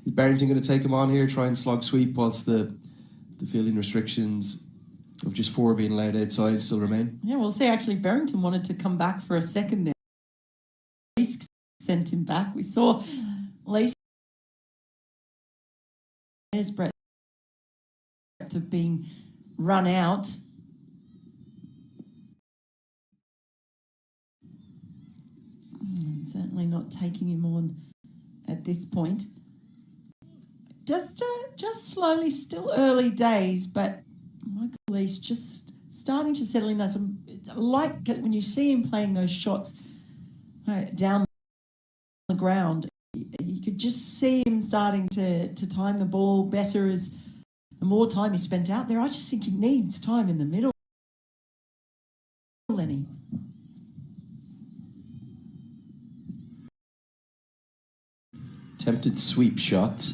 Is Barrington going to take him on here, try and slog sweep whilst the fielding restrictions of just 4 being allowed outside still remain? Yeah, we'll see. Actually, Barrington wanted to come back for a second there. Leask sent him back. We saw Leask breadth of being run out. Certainly not taking him on at this point. Just slowly, still early days, but Michael Leask just starting to settle in. I like when you see him playing those shots down the ground, you could just see him starting to time the ball better as the more time he spent out there. I just think he needs time in the middle, Lenny. Attempted sweep shot.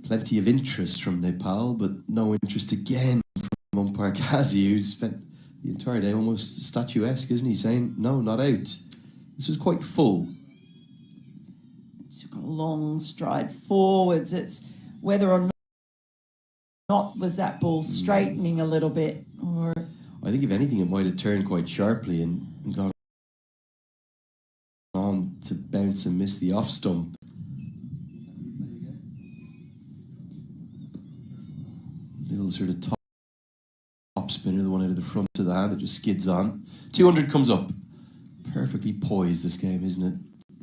Plenty of interest from Nepal, but no interest again from umpire Ghazi, who's spent the entire day almost statuesque, isn't he? Saying, no, not out. This was quite full. Took a long stride forwards. It's whether or not was that ball straightening a little bit, or I think if anything, it might have turned quite sharply and gone on to bounce and miss the off stump. Little sort of top spinner, the one out of the front of the hand that just skids on. 200 comes up. Perfectly poised, this game, isn't it?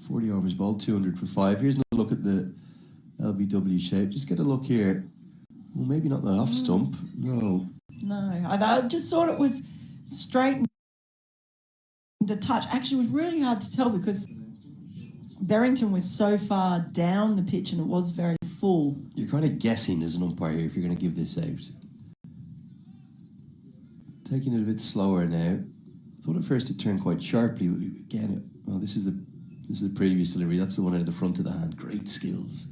40 overs bowled, 200 for 5. Here's another look at the LBW shape. Just get a look here. Well, maybe not the off stump. No. No, I just thought it was straight to touch. Actually, it was really hard to tell because Barrington was so far down the pitch and it was very full. You're kind of guessing as an umpire here if you're going to give this out. Taking it a bit slower now. I thought at first it turned quite sharply. Again, this is the previous delivery. That's the one out of the front of the hand. Great skills.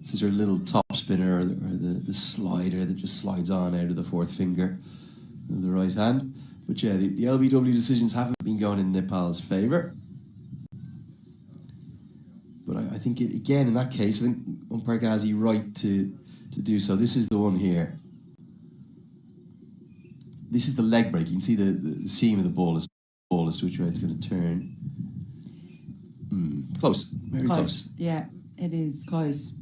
This is her little top spinner or the slider that just slides on out of the fourth finger of the right hand. But yeah, the LBW decisions haven't been going in Nepal's favour. But I think, again, in that case, I think umpire Ghazi right to do so. This is the one here. This is the leg break. You can see the seam of the ball as to which way it's going to turn. Close. Very close. Yeah, it is close.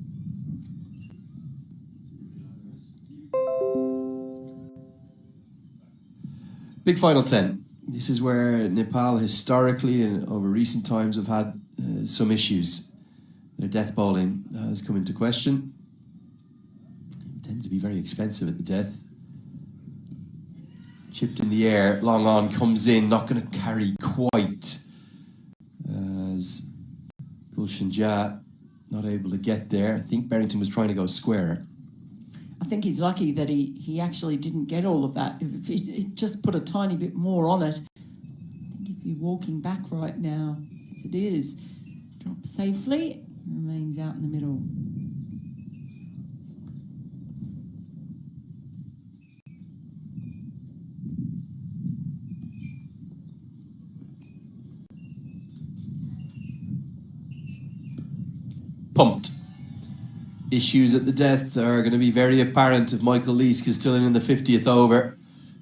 Big final 10. This is where Nepal historically and over recent times have had some issues. Their death bowling has come into question. They tend to be very expensive at the death. Chipped in the air, long on, comes in, not going to carry quite. As Gulshan Jah not able to get there. I think Barrington was trying to go square. I think he's lucky that he actually didn't get all of that. If he just put a tiny bit more on it, I think he'd be walking back right now, as it is. Drops safely, remains out in the middle. Pumped. Issues at the death are going to be very apparent if Michael Leask is still in the 50th over.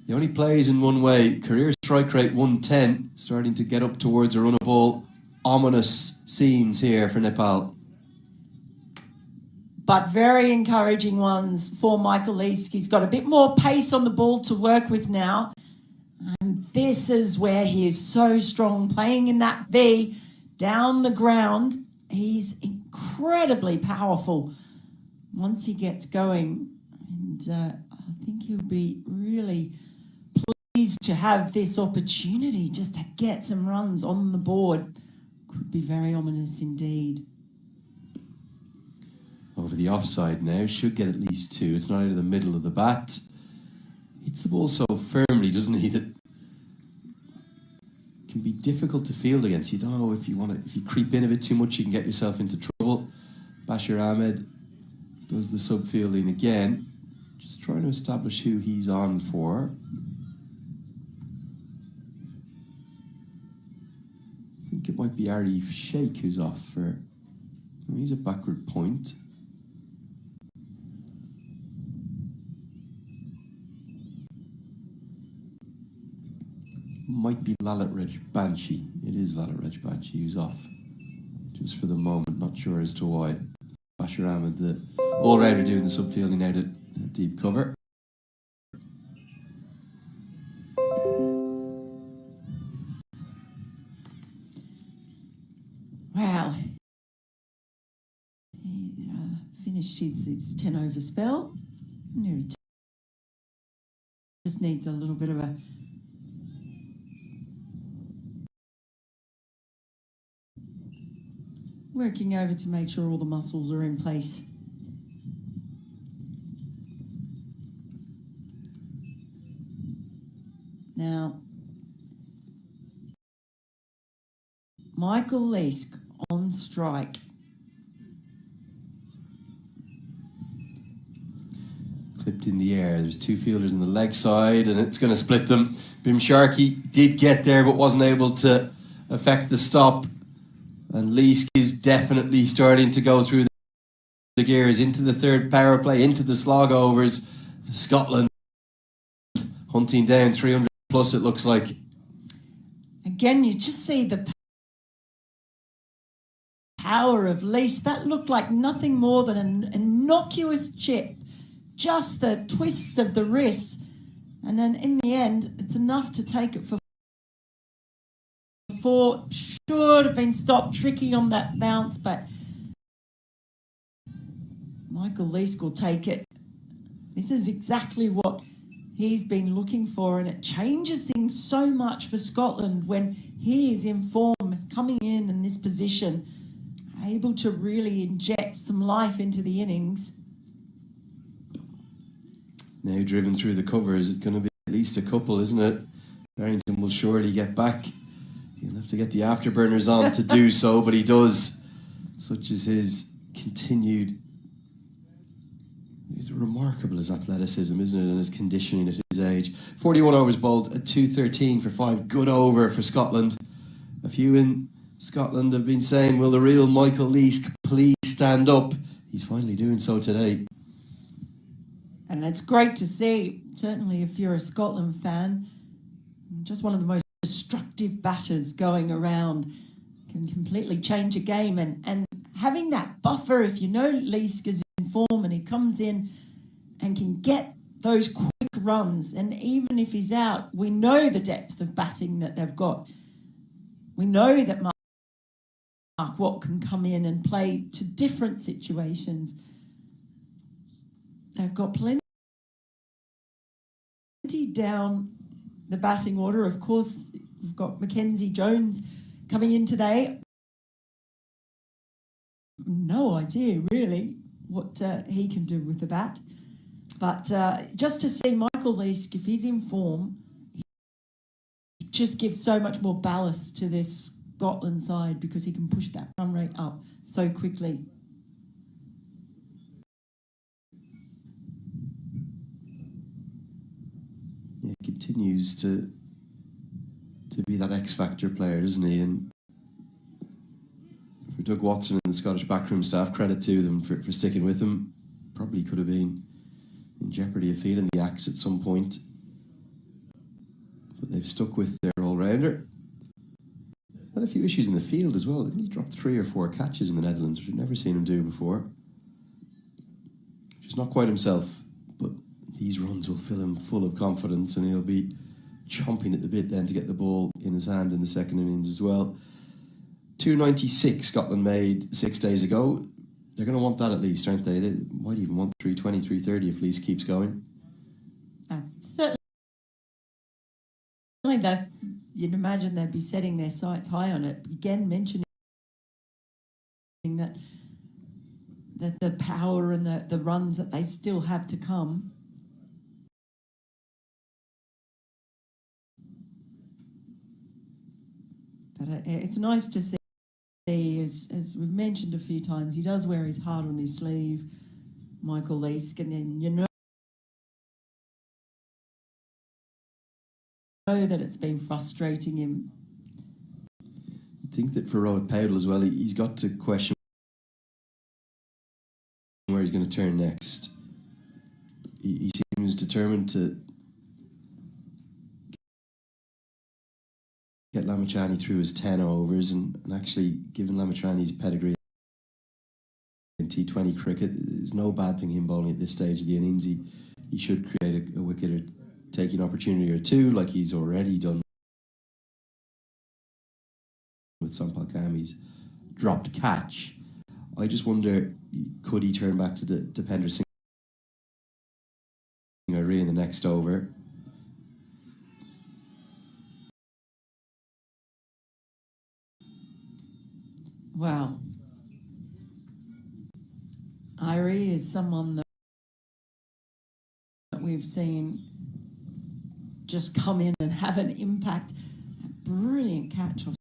He only plays in one way. Career strike rate 110, starting to get up towards a run of ball. Ominous scenes here for Nepal. But very encouraging ones for Michael Leask. He's got a bit more pace on the ball to work with now. And this is where he is so strong, playing in that V down the ground. He's incredibly powerful once he gets going. And I think he'll be really pleased to have this opportunity just to get some runs on the board. Could be very ominous indeed. Over the offside now, should get at least 2. It's not out of the middle of the bat. Hits the ball so firmly, doesn't he, that it can be difficult to field against. You don't know if you creep in a bit too much, you can get yourself into trouble. Bashir Ahmed does the sub-fielding again. Just trying to establish who he's on for. I think it might be Arif Sheikh who's off for He's a backward point. Might be Lalit Banshee. It is Lalit Banshee who's off. Just for the moment, not sure as to why. Bashir Ahmed, the all-rounder, doing the subfielding out at deep cover. Wow. He's finished his 10-over spell. He just needs a little bit of a working over to make sure all the muscles are in place. Now, Michael Leask on strike. Clipped in the air. There's two fielders on the leg side, and it's going to split them. Bim Sharkey did get there, but wasn't able to affect the stop. And Leask is definitely starting to go through the gears into the third power play, into the slog overs. Scotland hunting down 300 plus, it looks like. Again, you just see the power of Leask. That looked like nothing more than an innocuous chip. Just the twists of the wrists. And then in the end, it's enough to take it for four. Should have been stopped tricky on that bounce, but Michael Leask will take it. This is exactly what he's been looking for, and it changes things so much for Scotland when he is in form, coming in this position, able to really inject some life into the innings. Now driven through the covers, it's going to be at least a couple, isn't it? Barrington will surely get back. He'll have to get the afterburners on to do so, but he does. Such as his continued... He's remarkable, his athleticism, isn't it, and his conditioning at his age. 41 overs bowled at 213 for 5. Good over for Scotland. A few in Scotland have been saying, will the real Michael Leask please stand up? He's finally doing so today. And it's great to see, certainly if you're a Scotland fan, just one of the most destructive batters going around, can completely change a game. And having that buffer, if you know Leask is in form and he comes in and can get those quick runs, and even if he's out, we know the depth of batting that they've got. We know that Mark Watt can come in and play to different situations. They've got plenty down the batting order. Of course, we've got Mackenzie Jones coming in today. No idea, really, what he can do with the bat. But just to see Michael Leask, if he's in form, it just gives so much more ballast to this Scotland side because he can push that run rate up so quickly. Yeah, he continues to be that X-factor player, doesn't he? And for Doug Watson and the Scottish backroom staff, credit to them for sticking with him. Probably could have been in jeopardy of feeling the axe at some point. But they've stuck with their all-rounder. Had a few issues in the field as well. I think he dropped 3 or 4 catches in the Netherlands, which I've never seen him do before. Just not quite himself, but these runs will fill him full of confidence and he'll be chomping at the bit then to get the ball in his hand in the second innings as well. 296 Scotland made 6 days ago. They're going to want that at least, aren't they? They might even want 320, 330 if Leask keeps going. Certainly that you'd imagine they'd be setting their sights high on it. Again, mentioning that the power and the runs that they still have to come. But it's nice to see, as we've mentioned a few times, he does wear his heart on his sleeve, Michael Leask, and you know that it's been frustrating him. I think that for Rohit Powell as well, he's got to question where he's going to turn next. He seems determined to get Lamachani through his 10 overs, and actually, given Lamachani's pedigree in T20 cricket, there's no bad thing him bowling at this stage of the innings. He should create a wicket or take an opportunity or two, like he's already done with Sampal Kami's dropped catch. I just wonder, could he turn back to Dipender Singh in the next over? Wow. Irie is someone that we've seen just come in and have an impact. A brilliant catch off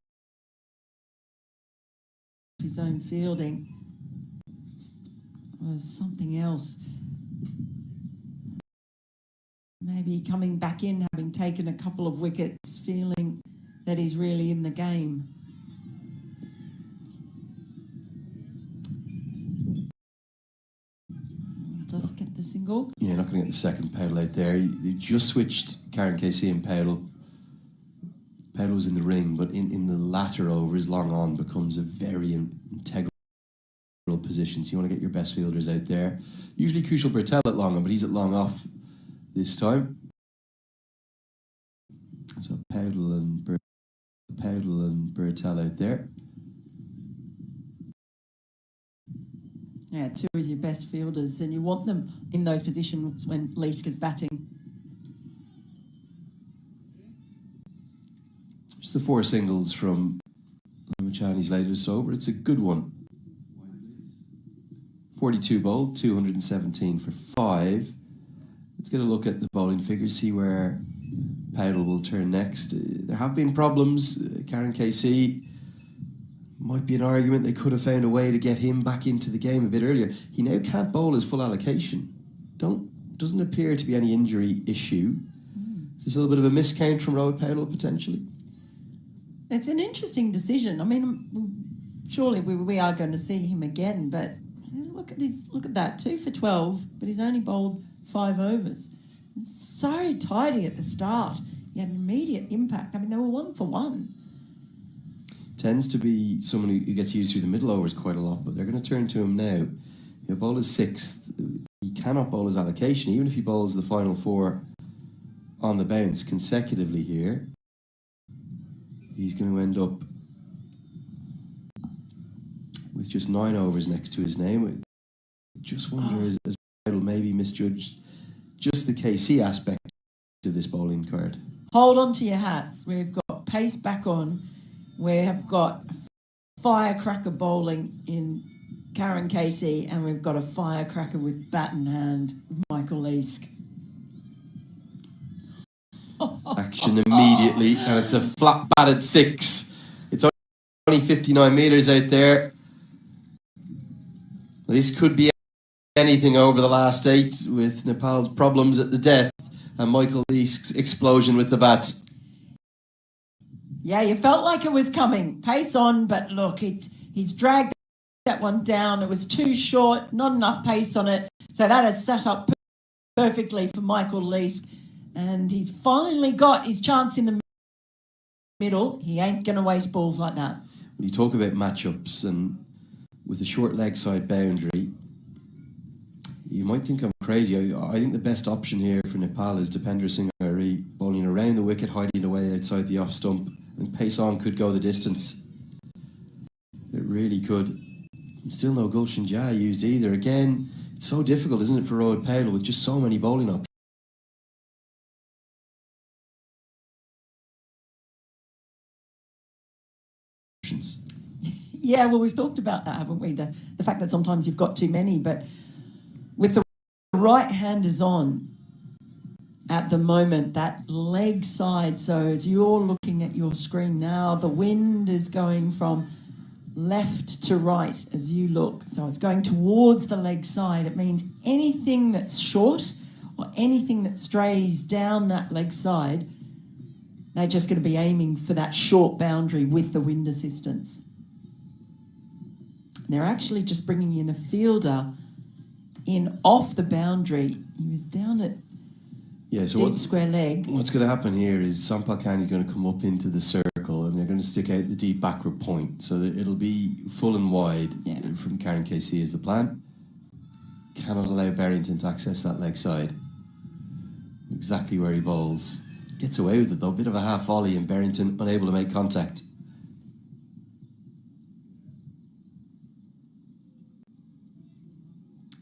his own fielding. It was something else. Maybe coming back in, having taken a couple of wickets, feeling that he's really in the game. Just get the single. Yeah, not going to get the second pedal out there. They just switched Karen KC and Pedal. Pedal was in the ring, but in the latter overs, long on becomes a very integral position. So you want to get your best fielders out there. Usually Kushal Bertel at long on, but he's at long off this time. So Pedal and Bertel out there. Yeah, two of your best fielders, and you want them in those positions when Leask is batting. Just the 4 singles from Lamachani's latest over. It's a good one. 42 bowled, 217 for 5. Let's get a look at the bowling figures, see where Paddle will turn next. There have been problems. Karen KC might be an argument they could have found a way to get him back into the game a bit earlier. He now can't bowl his full allocation. Doesn't appear to be any injury issue. Is this a little bit of a miscount from Rohit Paddle potentially? It's an interesting decision. I mean, surely we are going to see him again, but look at that, 2 for 12, but he's only bowled 5 overs. So tidy at the start. He had an immediate impact. I mean, they were 1 for 1. Tends to be someone who gets used through the middle overs quite a lot, but they're going to turn to him now. He'll bowl his 6th. He cannot bowl his allocation, even if he bowls the final 4 on the bounce consecutively here. He's going to end up with just 9 overs next to his name. Just wonder, as Paddle maybe misjudged just the KC aspect of this bowling card. Hold on to your hats. We've got pace back on. We have got firecracker bowling in Karen Casey, and we've got a firecracker with bat in hand, Michael Leask. Action immediately, and it's a flat batted 6. It's only 59 metres out there. This could be anything over the last 8 with Nepal's problems at the death and Michael Leask's explosion with the bat. Yeah, you felt like it was coming. Pace on, but look, he's dragged that one down. It was too short, not enough pace on it. So that has set up perfectly for Michael Leask. And he's finally got his chance in the middle. He ain't going to waste balls like that. When you talk about matchups and with a short leg side boundary, you might think I'm crazy. I think the best option here for Nepal is Dipender Singh bowling around the wicket, hiding away outside the off stump. And pace on could go the distance. It really could. And still no Gulshan Jha used either. Again, it's so difficult, isn't it, for Rohit Paddle with just so many bowling options. Yeah, well, we've talked about that, haven't we? The fact that sometimes you've got too many, but with the right handers on at the moment, that leg side, so as you're looking at your screen now, the wind is going from left to right as you look. So it's going towards the leg side. It means anything that's short or anything that strays down that leg side, they're just going to be aiming for that short boundary with the wind assistance. They're actually just bringing in a fielder in off the boundary. He was down at deep square leg. What's going to happen here is Sampalkani is going to come up into the circle and they're going to stick out the deep backward point. So that it'll be full and wide from Karen KC is the plan. Cannot allow Barrington to access that leg side. Exactly where he bowls. Gets away with it though. Bit of a half volley and Barrington unable to make contact.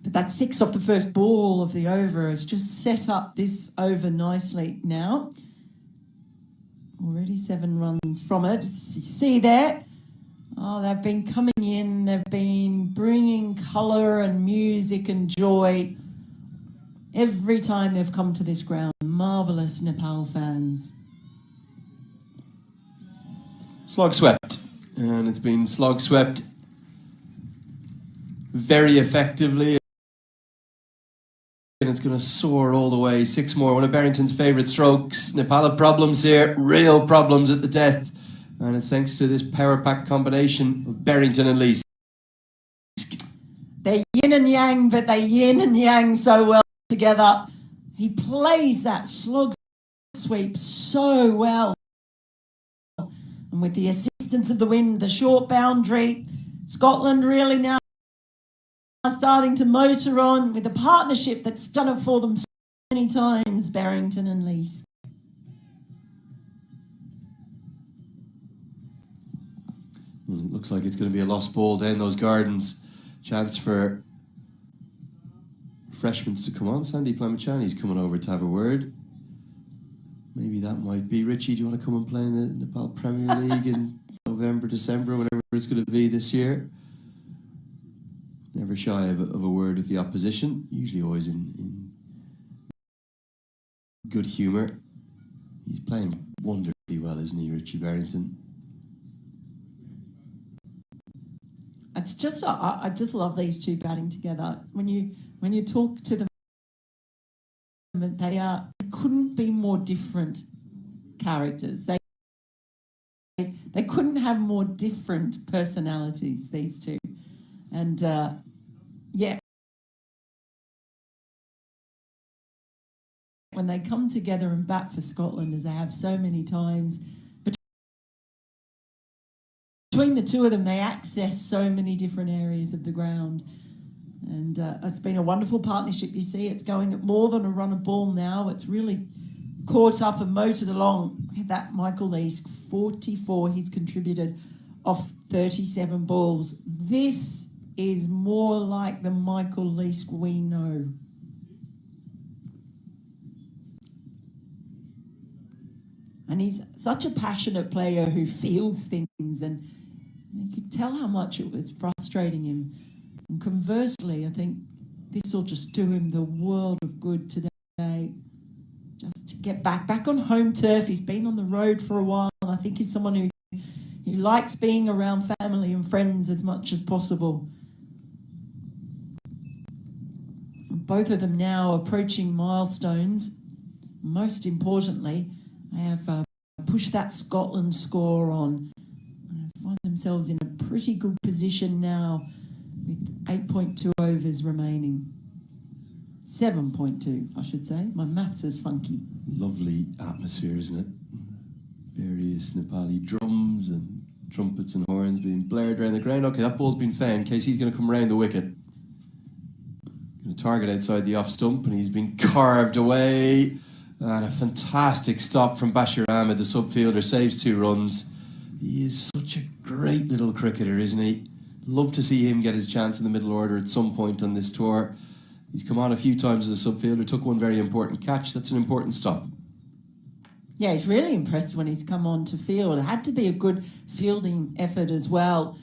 But that 6 off the first ball of the over has just set up this over nicely now. Already 7 runs from it. You see there? Oh, they've been coming in. They've been bringing colour and music and joy every time they've come to this ground. Marvellous Nepal fans. Slog swept. And it's been slog swept very effectively. And it's going to soar all the way. 6 more. One of Barrington's favourite strokes. Nepal have problems here. Real problems at the death. And it's thanks to this power pack combination of Barrington and Leask. They're yin and yang, but they yin and yang so well together. He plays that slog sweep so well. And with the assistance of the wind, the short boundary, Scotland really now starting to motor on with a partnership that's done it for them so many times, Barrington and Leask. It looks like it's going to be a lost ball down those gardens. Chance for freshmen to come on. Sandy Plamachani's coming over to have a word. Maybe that might be. Richie, do you want to come and play in the Nepal Premier League in November, December, whatever it's going to be this year? Never shy of a word with the opposition. Usually always in good humour. He's playing wonderfully well, isn't he, Richie Barrington? It's just I just love these two batting together. When you talk to them, they couldn't be more different characters. They couldn't have more different personalities, these two. And when they come together and bat for Scotland, as they have so many times, between the two of them, they access so many different areas of the ground. And it's been a wonderful partnership, you see. It's going at more than a run a ball now. It's really caught up and motored along. Look at that, Michael Leask, 44 he's contributed off 37 balls. This is more like the Michael Leask we know. And he's such a passionate player who feels things, and you could tell how much it was frustrating him. And conversely, I think this will just do him the world of good today. Just to get back on home turf. He's been on the road for a while, and I think he's someone who likes being around family and friends as much as possible. Both of them now approaching milestones. Most importantly, they have pushed that Scotland score on. Find themselves in a pretty good position now with 8.2 overs remaining. 7.2, I should say. My maths is funky. Lovely atmosphere, isn't it? Various Nepali drums and trumpets and horns being blared around the ground. Okay, that ball's been found. Casey's going to come round the wicket. Going to target outside the off stump, and he's been carved away. And a fantastic stop from Bashir Ahmed, the subfielder, saves 2 runs. He is such a great little cricketer, isn't he? Love to see him get his chance in the middle order at some point on this tour. He's come on a few times as a subfielder, took one very important catch. That's an important stop. Yeah, he's really impressed when he's come on to field. It had to be a good fielding effort as well.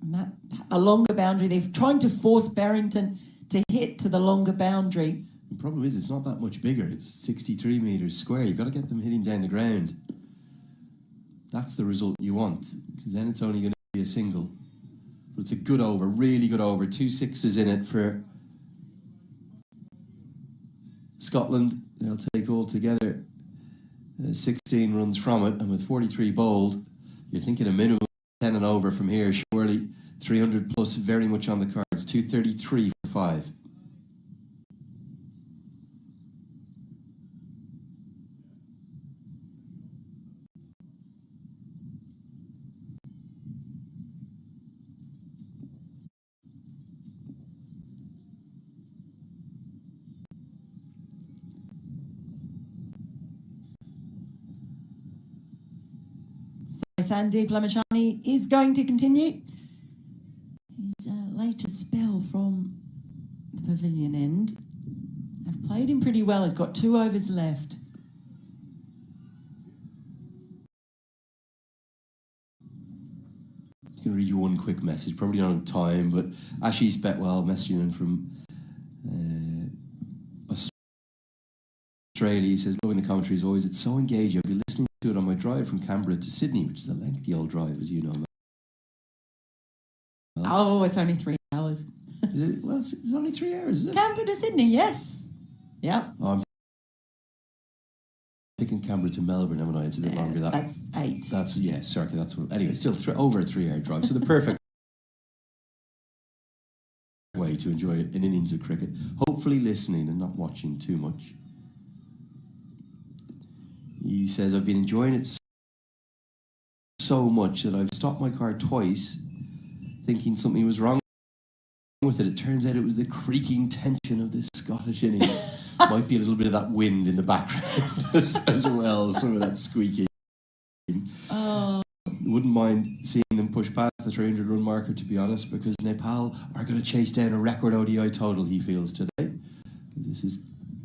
And that a longer boundary. They're trying to force Barrington to hit to the longer boundary. The problem is it's not that much bigger. It's 63 metres square. You've got to get them hitting down the ground. That's the result you want, because then it's only going to be a single. But it's a good over, really good over. 2 sixes in it for Scotland. They'll take all together 16 runs from it, and with 43 bowled, you're thinking a minimum of 10 and over from here. Surely 300 plus very much on the cards. 233 for 5. Sandeep Lamachani is going to continue his latest spell from the pavilion end. I've played him pretty well. He's got 2 overs left. I'm going to read you one quick message, probably not on time, but Ashish Betwell messaging in from Australia. He says, loving the commentary as always. It's so engaging. I'll be listening to it on my drive from Canberra to Sydney, which is a lengthy old drive, as you know. Oh, it's only 3 hours. Well, it's only 3 hours, is it? Canberra to Sydney, yes. Yeah. Oh, I'm thinking Canberra to Melbourne, haven't I? It's a bit longer. That's 8. Sorry, that's what. Anyway, still over a 3-hour drive. So the perfect way to enjoy an innings of cricket. Hopefully listening and not watching too much. He says, I've been enjoying it so much that I've stopped my car twice thinking something was wrong with it. It turns out it was the creaking tension of this Scottish innings. Might be a little bit of that wind in the background as well, some of that squeaking. Oh. Wouldn't mind seeing them push past the 300-run marker, to be honest, because Nepal are going to chase down a record ODI total, he feels, today. This is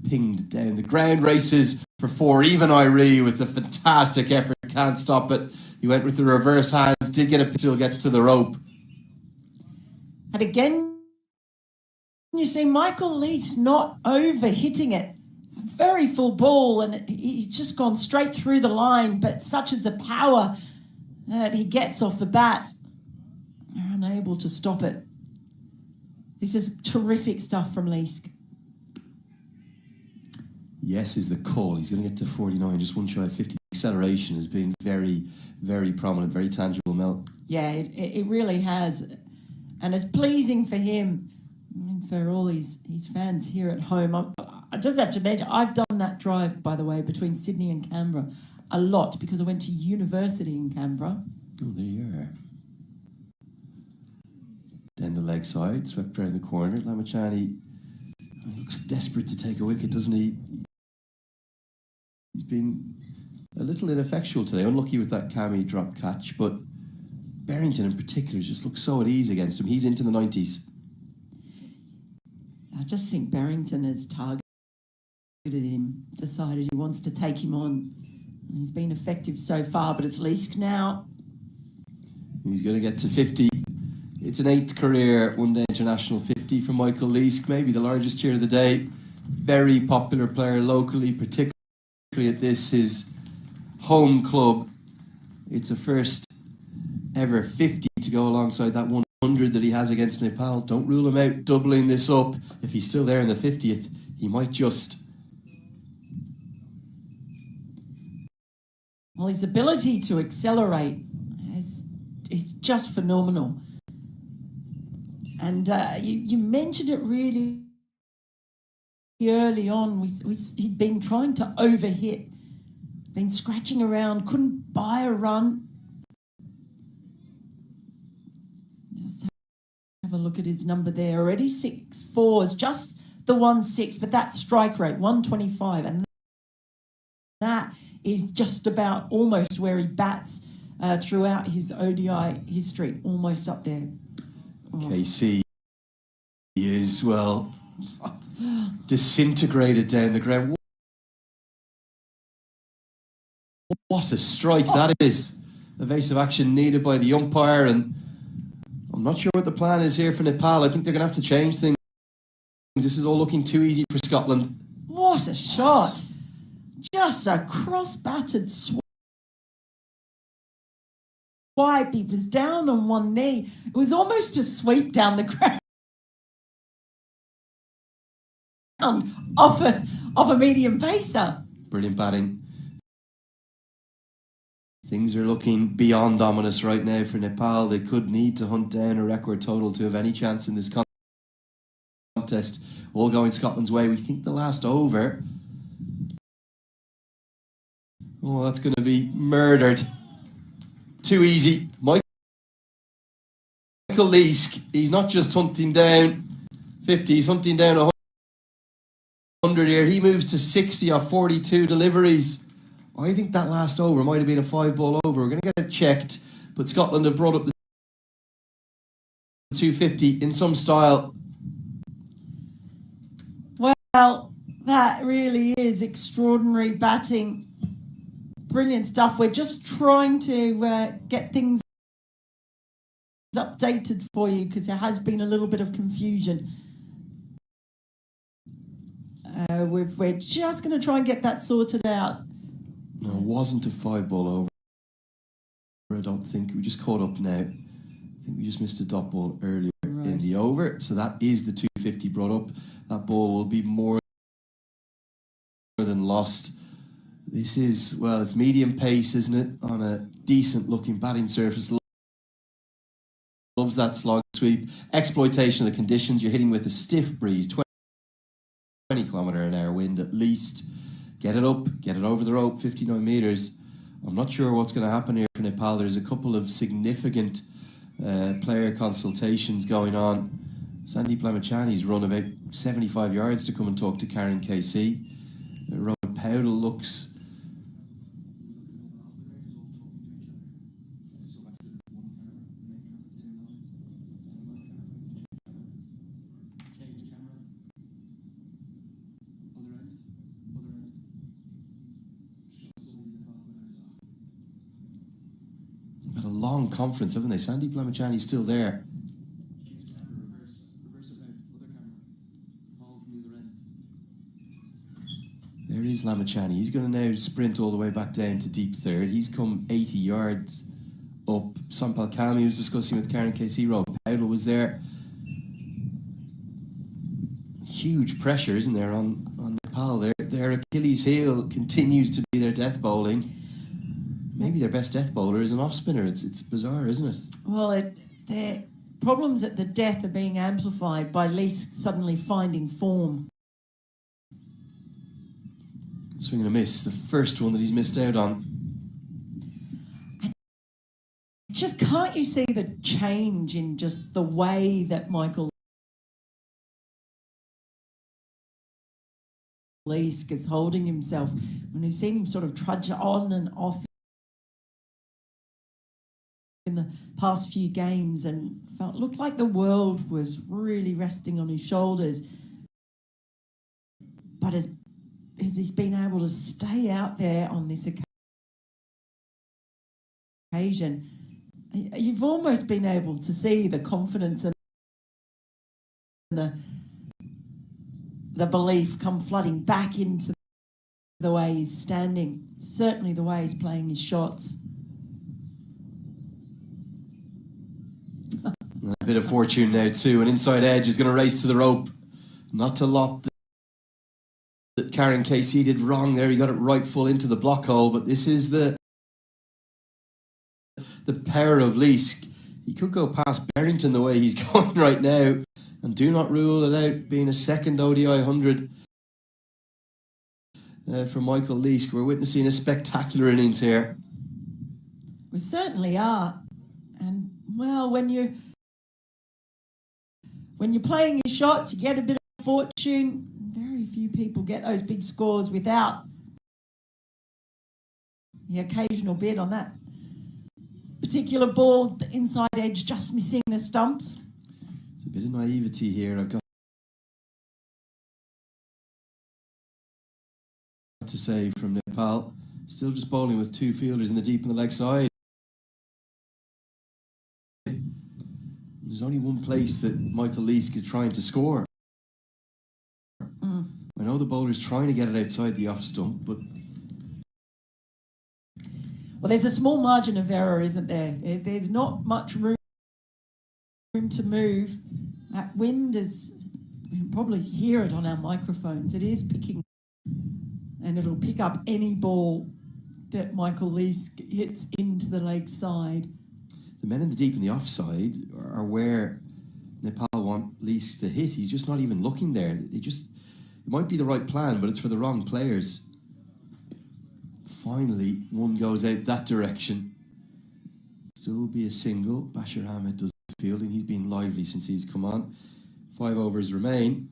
pinged down the ground. Races for 4. Even Irie with a fantastic effort. Can't stop it. He went with the reverse hands. Did get a still gets to the rope. And again, you see Michael Lease not over hitting it. A very full ball, and he's just gone straight through the line, but such is the power that he gets off the bat. They're unable to stop it. This is terrific stuff from Leask. Yes is the call. He's going to get to 49, just one shy of 50. Acceleration has been very, very prominent, very tangible, Mel. Yeah, it really has. And it's pleasing for him and for all his fans here at home. I just have to mention, I've done that drive, by the way, between Sydney and Canberra a lot because I went to university in Canberra. Oh, there you are. Down the leg side, swept around the corner. Lamachani looks desperate to take a wicket, doesn't he? He's been a little ineffectual today, unlucky with that Cammy drop catch, but Barrington in particular just looks so at ease against him. He's into the 90s. I just think Barrington has targeted him, decided he wants to take him on. He's been effective so far, but it's Leask now. He's going to get to 50. It's an 8th career one-day international 50 for Michael Leask, maybe the largest cheer of the day. Very popular player locally, particularly at this, his home club. It's a first ever 50 to go alongside that 100 that he has against Nepal. Don't rule him out doubling this up. If he's still there in the 50th, he might just. Well, his ability to accelerate is just phenomenal. And you mentioned it really early on. He'd been trying to overhit, been scratching around, couldn't buy a run. Just have a look at his number there. Already 6 fours, just the 1-6, but that strike rate, 125. And that is just about almost where he bats throughout his ODI history, almost up there. KC is, well, disintegrated down the ground. What a strike that is. Evasive action needed by the umpire, and I'm not sure what the plan is here for Nepal. I think they're going to have to change things. This is all looking too easy for Scotland. What a shot. Just a cross-battered swipe. He was down on one knee. It was almost a sweep down the ground off a medium pacer. Brilliant batting. Things are looking beyond ominous right now for Nepal. They could need to hunt down a record total to have any chance in this contest. All going Scotland's way. We think the last over. Oh, that's going to be murdered. Too easy. Michael Leask, he's not just hunting down 50, he's hunting down 100 here. He moves to 60 off 42 deliveries. I think that last over might have been a 5-ball over. We're going to get it checked. But Scotland have brought up the 250 in some style. Well, that really is extraordinary batting. Brilliant stuff. We're just trying to get things updated for you because there has been a little bit of confusion. We're just going to try and get that sorted out. No, it wasn't a 5-ball over. I don't think. We just caught up now. I think we just missed a dot ball earlier in the over. So that is the 250 brought up. That ball will be more than lost. This is, well, it's medium pace, isn't it? On a decent looking batting surface. Loves that slog sweep. Exploitation of the conditions. You're hitting with a stiff breeze. 20 kilometre an hour wind at least. Get it up, get it over the rope, 59 metres. I'm not sure what's going to happen here for Nepal. There's a couple of significant player consultations going on. Sandeep Lamachani's run about 75 yards to come and talk to Karen KC. Rowan Powell looks... Had a long conference, haven't they? Sandeep Lamachani's still there. There is Lamachani. He's going to now sprint all the way back down to deep third. He's come 80 yards up. Sampal Kami was discussing with Karen KC. Rob Powell was there. Huge pressure, isn't there, on Nepal? Their Achilles heel continues to be their death bowling. Maybe their best death bowler is an off-spinner. It's bizarre, isn't it? Well, their problems at the death are being amplified by Leask suddenly finding form. Swing and a miss. The first one that he's missed out on. And just can't you see the change in just the way that Michael Leask is holding himself when we've seen him sort of trudge on and off in the past few games and looked like the world was really resting on his shoulders. But as he's been able to stay out there on this occasion, you've almost been able to see the confidence and the belief come flooding back into the way he's standing, certainly the way he's playing his shots. A bit of fortune now too. An inside edge is going to race to the rope. Not a lot that Karen KC did wrong there. He got it right full into the block hole, but this is the power of Leask. He could go past Barrington the way he's going right now, and do not rule it out being a second ODI 100 for Michael Leask. We're witnessing a spectacular innings here. We certainly are. And, well, when you're playing your shots, you get a bit of fortune. Very few people get those big scores without the occasional bit on that particular ball, the inside edge just missing the stumps. It's a bit of naivety here, I've got to say, from Nepal. Still just bowling with two fielders in the deep and the leg side. There's only one place that Michael Leask is trying to score. I know the bowler's trying to get it outside the off stump, but... Well, there's a small margin of error, isn't there? There's not much room to move. That wind is... You can probably hear it on our microphones. It is picking... And it'll pick up any ball that Michael Leask hits into the leg side. The men in the deep and the offside are where Nepal want Leask to hit. He's just not even looking there. It might be the right plan, but it's for the wrong players. Finally, one goes out that direction. Still be a single. Bashir Ahmed does the fielding. He's been lively since he's come on. 5 overs remain.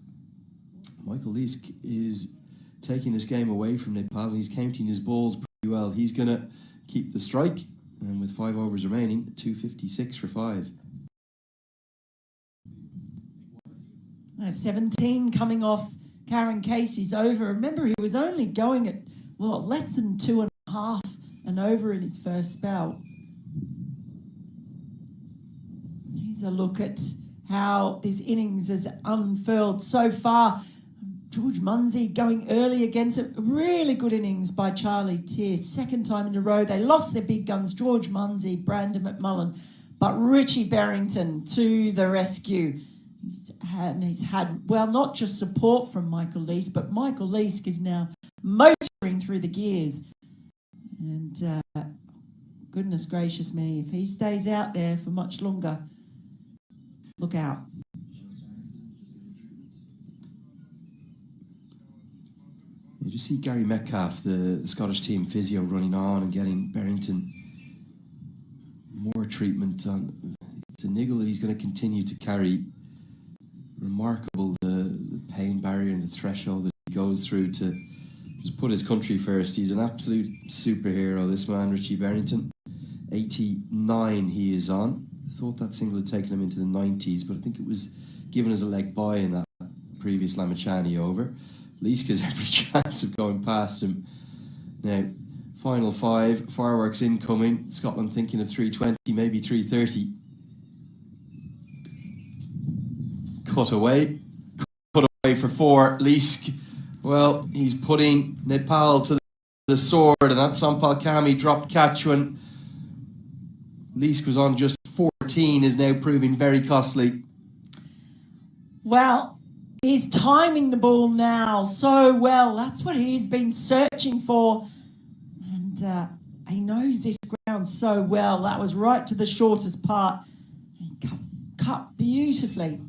Michael Leask is taking this game away from Nepal, and he's counting his balls pretty well. He's going to keep the strike, and with 5 overs remaining, 256 for 5. 17 coming off Karen Casey's over. Remember, he was only going at, less than 2.5 and over in his first spell. Here's a look at how this innings has unfurled so far. George Munsey going early against a really good innings by Charlie Tier. Second time in a row. They lost their big guns, George Munsey, Brandon McMullen, but Richie Berrington to the rescue. He's had, not just support from Michael Leask, but Michael Leask is now motoring through the gears. And goodness gracious me, if he stays out there for much longer, look out. You just see Gary Metcalf, the Scottish team physio, running on and getting Berrington more treatment on. It's a niggle that he's going to continue to carry. Remarkable the pain barrier and the threshold that he goes through to just put his country first. He's an absolute superhero, this man, Richie Berrington. 89 he is on. I thought that single had taken him into the 90s, but I think it was given as a leg by in that previous Lamachani over. Leask has every chance of going past him. Now, final 5, fireworks incoming. Scotland thinking of 320, maybe 330. Cut away for 4. Leask, he's putting Nepal to the sword, and that Sampal Kami dropped catch when Leask was on just 14 is now proving very costly. Well, he's timing the ball now so well. That's what he's been searching for. And he knows this ground so well. That was right to the shortest part. He cut beautifully.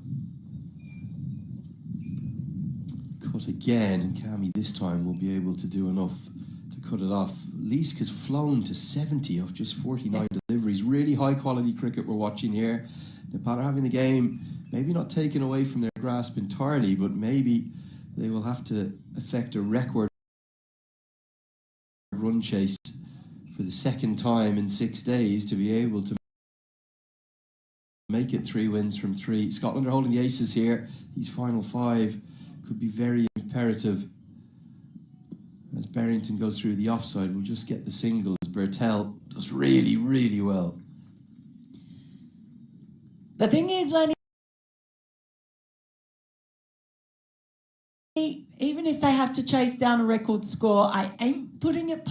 Cut again, and Kami this time will be able to do enough to cut it off. Leask has flown to 70 off just 49 deliveries. Really high quality cricket we're watching here. Nepal are having the game maybe not taken away from their grasp entirely, but maybe they will have to effect a record run chase for the second time in 6 days to be able to make it 3 wins from 3. Scotland are holding the aces here. These final 5 could be very imperative. As Berrington goes through the offside, we'll just get the single as Bertel does really, really well. The thing is, Lenny, even if they have to chase down a record score, I ain't putting it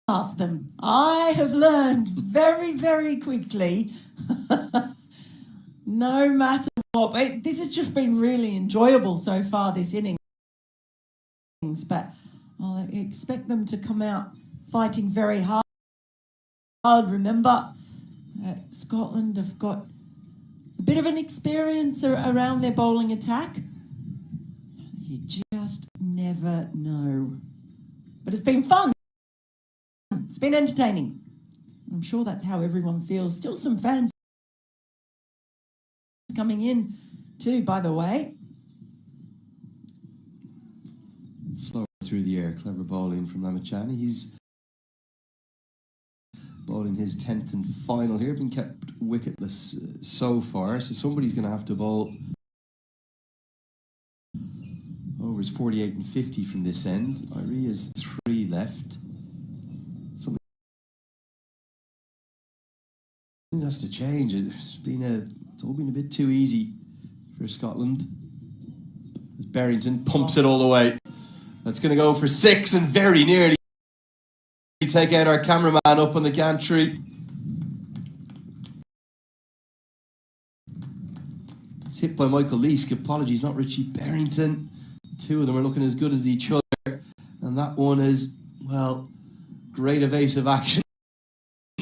past them. I have learned very, very quickly, no matter what. This has just been really enjoyable so far, this innings. But I expect them to come out fighting very hard. Remember, Scotland have got a bit of an experience around their bowling attack. You just never know. But it's been fun. It's been entertaining. I'm sure that's how everyone feels. Still some fans coming in too, by the way. Slow through the air. Clever bowling from Lamachani. He's bowling his 10th and final here. Been kept wicketless so far. So somebody's going to have to bowl overs 48 and 50 from this end. Irie has 3 left. Something has to change. It's all been a bit too easy for Scotland. As Berrington pumps it all the way. That's going to go for 6 and very nearly take out our cameraman up on the gantry. It's hit by Michael Leask. Apologies, not Richie Berrington. The two of them are looking as good as each other. And that one is, Great evasive action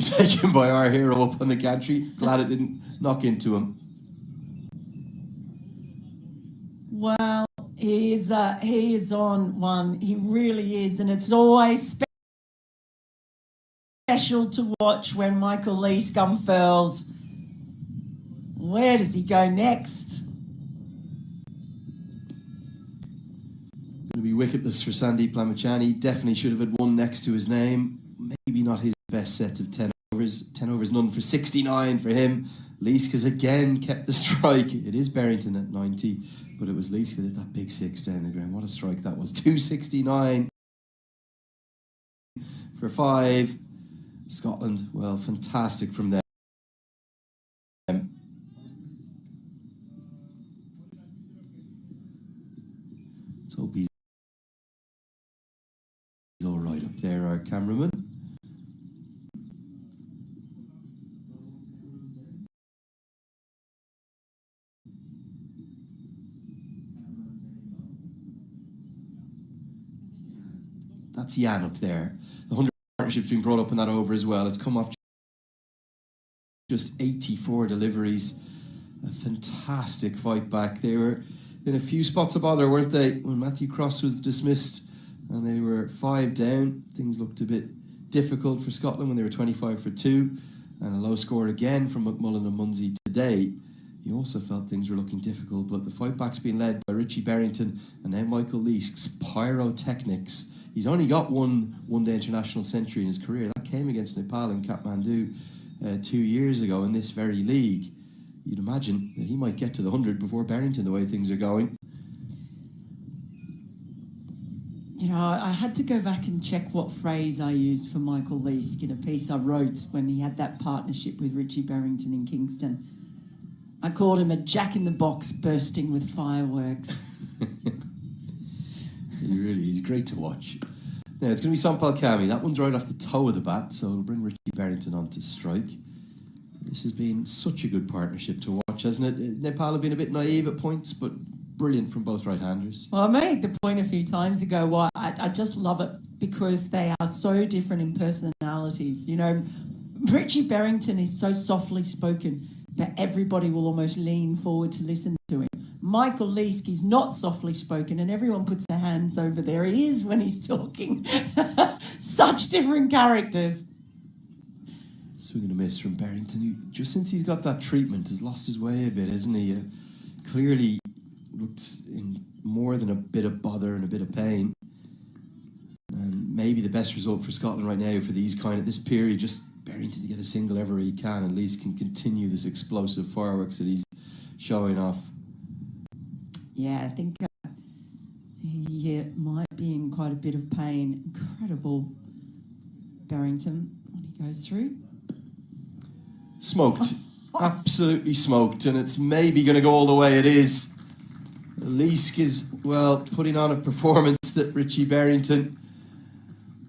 taken by our hero up on the gantry. Glad it didn't knock into him. Well, he is on one. He really is, and it's always special to watch when Michael Lees unfurls. Where does he go next? Going to be wicketless for Sandeep Lamachani. Definitely should have had one next to his name. Maybe not his best set of 10 overs. 10 overs none for 69 for him. Lees has again kept the strike. It is Barrington at 90, but it was Lees that hit that big six down the ground. What a strike that was. 269 for 5. Scotland, well, fantastic from them. Let's hope he's all right up there, our cameraman. That's Jan up there. The 100 partnership's been brought up in that over as well. It's come off just 84 deliveries. A fantastic fight back. They were in a few spots of bother, weren't they? When Matthew Cross was dismissed and they were 5 down, things looked a bit difficult for Scotland when they were 25 for 2. And a low score again from McMullen and Munsey today. You also felt things were looking difficult, but the fight back's been led by Richie Barrington and now Michael Leask's pyrotechnics. He's only got one-day international century in his career. That came against Nepal in Kathmandu 2 years ago in this very league. You'd imagine that he might get to the 100 before Barrington, the way things are going. You know, I had to go back and check what phrase I used for Michael Leask in a piece I wrote when he had that partnership with Richie Barrington in Kingston. I called him a jack-in-the-box bursting with fireworks. He's great to watch. Now, it's going to be Sampal Kami. That one's right off the toe of the bat, so it'll bring Richie Barrington on to strike. This has been such a good partnership to watch, hasn't it? Nepal have been a bit naive at points, but brilliant from both right-handers. Well, I made the point a few times ago why I just love it because they are so different in personalities. You know, Richie Barrington is so softly spoken that everybody will almost lean forward to listen to him. Michael Leask is not softly spoken and everyone puts their hands over their ears when he's talking. Such different characters. Swing and a miss from Barrington, who, just since he's got that treatment, has lost his way a bit, hasn't he? Clearly looks in more than a bit of bother and a bit of pain. And maybe the best result for Scotland right now for this period, just Barrington to get a single ever he can, and Leask can continue this explosive fireworks that he's showing off. Yeah, I think he might be in quite a bit of pain. Incredible Barrington when he goes through. Smoked. Absolutely smoked. And it's maybe going to go all the way it is. Leask is, well, putting on a performance that Richie Barrington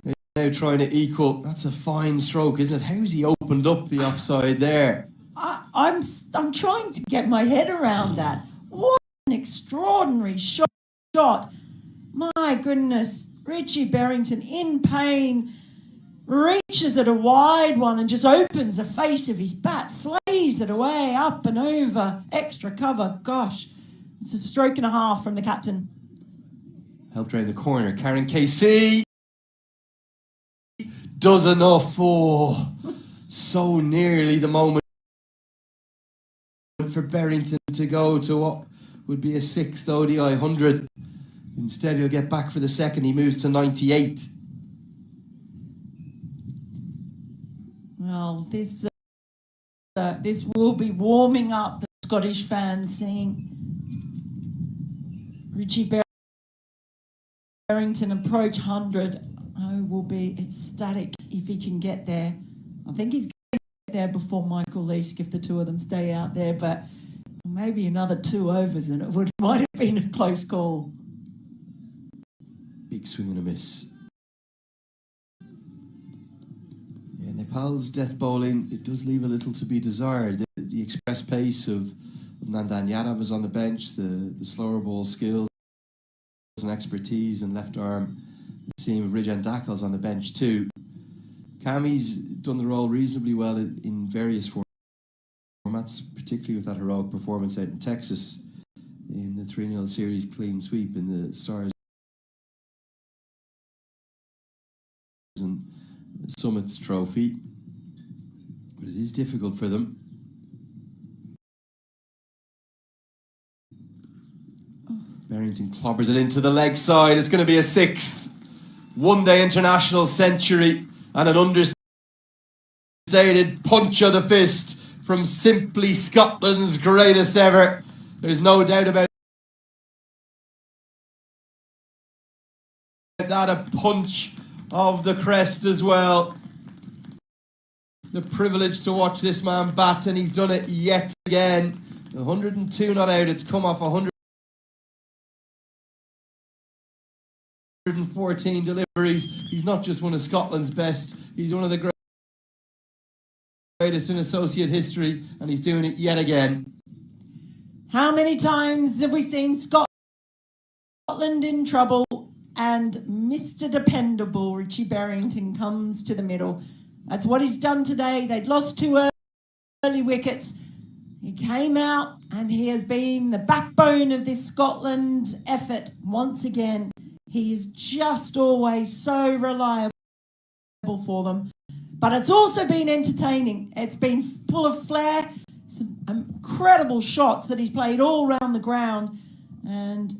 is now trying to equal. That's a fine stroke, isn't it? How's he opened up the offside there? I'm trying to get my head around that. What an extraordinary shot. My goodness. Richie Barrington in pain. Reaches at a wide one and just opens the face of his bat, flays it away, up and over, extra cover. Gosh, it's a stroke and a half from the captain. Helped round the corner. Karen KC does enough. Oh, so nearly the moment for Barrington to go to what would be a 6th ODI 100. Instead, he'll get back for the second. He moves to 98. Well, this will be warming up the Scottish fans, seeing Richie Barrington approach 100. I will be ecstatic if he can get there. I think he's going to get there before Michael Leask if the two of them stay out there, but maybe another 2 overs and it might have been a close call. Big swing and a miss. Nepal's death bowling, it does leave a little to be desired. The express pace of Nandan Yadav was on the bench, the slower ball skills and expertise and left arm. The seam of Rijan Dakal's on the bench too. Cammie's done the role reasonably well in various formats, particularly with that heroic performance out in Texas in the 3-0 series clean sweep in the Stars and Summits Trophy. But it is difficult for them. Barrington clobbers it into the leg side. It's going to be a 6th one-day international century and an understated punch of the fist from simply Scotland's greatest ever. There's no doubt about that. A punch of the crest as well. The privilege to watch this man bat, and he's done it yet again. 102 not out. It's come off 114 deliveries. He's not just one of Scotland's best. He's one of the greatest in associate history, and he's doing it yet again. How many times have we seen Scotland in trouble and Mr. Dependable Richie Barrington comes to the middle? That's what he's done today. They'd lost 2 early wickets. He came out and he has been the backbone of this Scotland effort once again. He is just always so reliable for them. But it's also been entertaining. It's been full of flair, some incredible shots that he's played all around the ground. And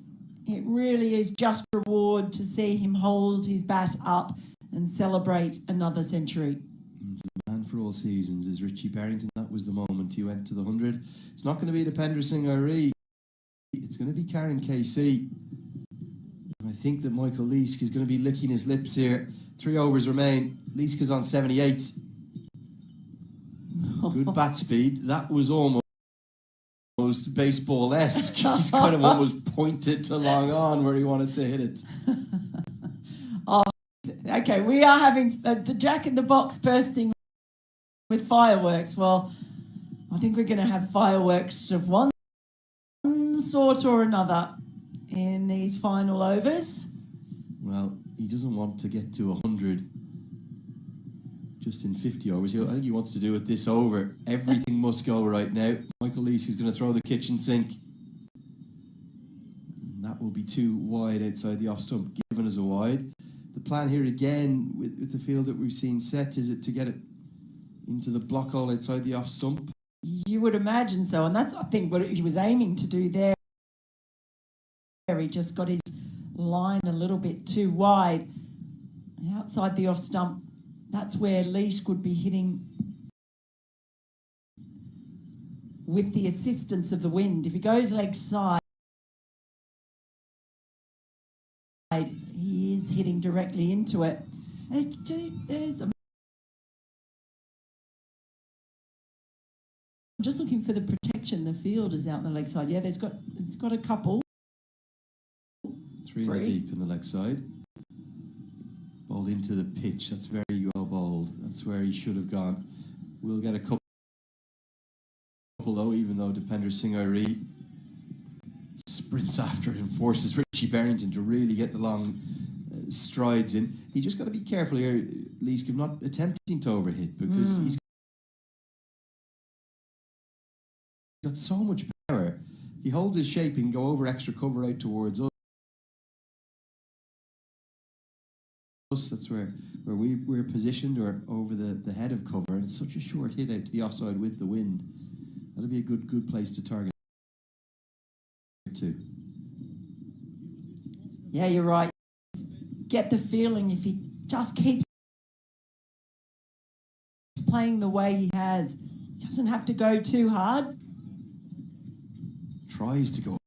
it really is just reward to see him hold his bat up and celebrate another century. A man for all seasons is Richie Barrington. That was the moment he went to the 100. It's not going to be Depender Singh Iree. It's going to be Karen KC. And I think that Michael Leask is going to be licking his lips here. 3 overs remain. Leask is on 78. Good bat speed. That was almost baseball-esque. He's kind of almost pointed to long on where he wanted to hit it. Oh, okay, we are having the Jack in the Box bursting with fireworks. Well, I think we're going to have fireworks of one sort or another in these final overs. Well, he doesn't want to get to 100 just in 50 overs. I think he wants to do it this over. Everything must go right now. Michael Leask is going to throw the kitchen sink. And that will be too wide outside the off stump, given as a wide. The plan here again with the field that we've seen set, is it to get it into the block hole outside the off stump? You would imagine so, and that's, I think, what he was aiming to do there. He just got his line a little bit too wide. Outside the off stump, that's where Leask would be hitting with the assistance of the wind. If he goes leg side, he is hitting directly into it. I'm just looking for the protection. The field is out on the leg side. Yeah, it's got a couple. 3 deep in the leg side. Bowled into the pitch. That's very well bowled. That's where he should have gone. We'll get a couple though, even though Depender Singh Iree sprints after it and forces Richie Barrington to really get the long strides in. He just got to be careful here, Leask, of not attempting to overhit, because he's got so much power. If he holds his shape, he can go over extra cover out towards us. That's where we're positioned, or over the head of cover, and it's such a short hit out to the offside with the wind. That'll be a good place to target to. Yeah, you're right. Get the feeling if he just keeps playing the way he has, doesn't have to go too hard. Tries to go